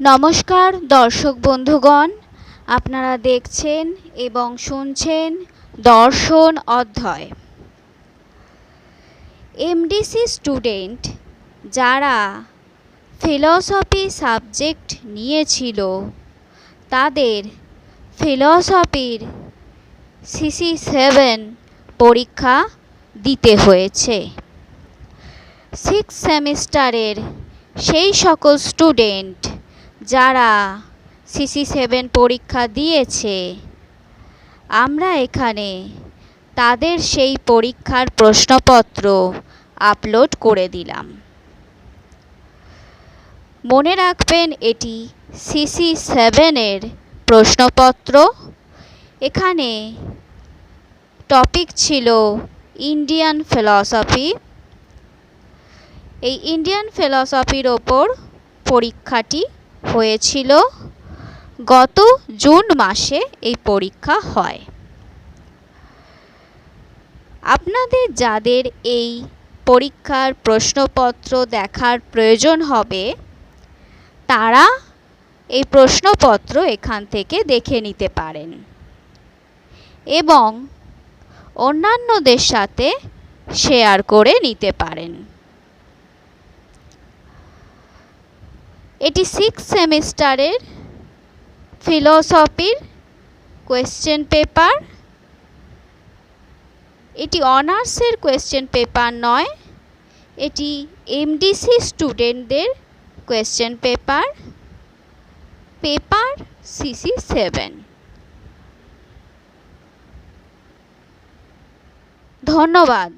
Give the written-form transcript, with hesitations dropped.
নমস্কার দর্শক বন্ধুগণ, আপনারা দেখছেন এবং শুনছেন দর্শন অধ্যায়। এমডিসি স্টুডেন্ট যারা ফিলসফি সাবজেক্ট নিয়েছিল তাদের ফিলসফির CC7 পরীক্ষা দিতে হয়েছে। 6 সেমিস্টারের সেই সকল স্টুডেন্ট যারা CC7 পরীক্ষা দিয়েছে, আমরা এখানে তাদের সেই পরীক্ষার প্রশ্নপত্র আপলোড করে দিলাম। মনে রাখবেন, এটি CC7 এর প্রশ্নপত্র। এখানে টপিক ছিল ইন্ডিয়ান ফিলসফি। এই ইন্ডিয়ান ফিলসফির ওপর পরীক্ষাটি হয়েছিল। গত জুন মাসে এই পরীক্ষা হয়। আপনাদের যাদের এই পরীক্ষার প্রশ্নপত্র দেখার প্রয়োজন হবে, তারা এই প্রশ্নপত্র এখান থেকে দেখে নিতে পারেন এবং অন্যান্যদের সাথে শেয়ার করে নিতে পারেন। এটি 6 সেমিস্টারের ফিলসফির কোয়েশ্চেন পেপার। এটি অনার্সের কোয়েশ্চেন পেপার নয়, এটি এমডিসি স্টুডেন্টদের কোয়েশ্চেন পেপার, পেপার CC7। ধন্যবাদ।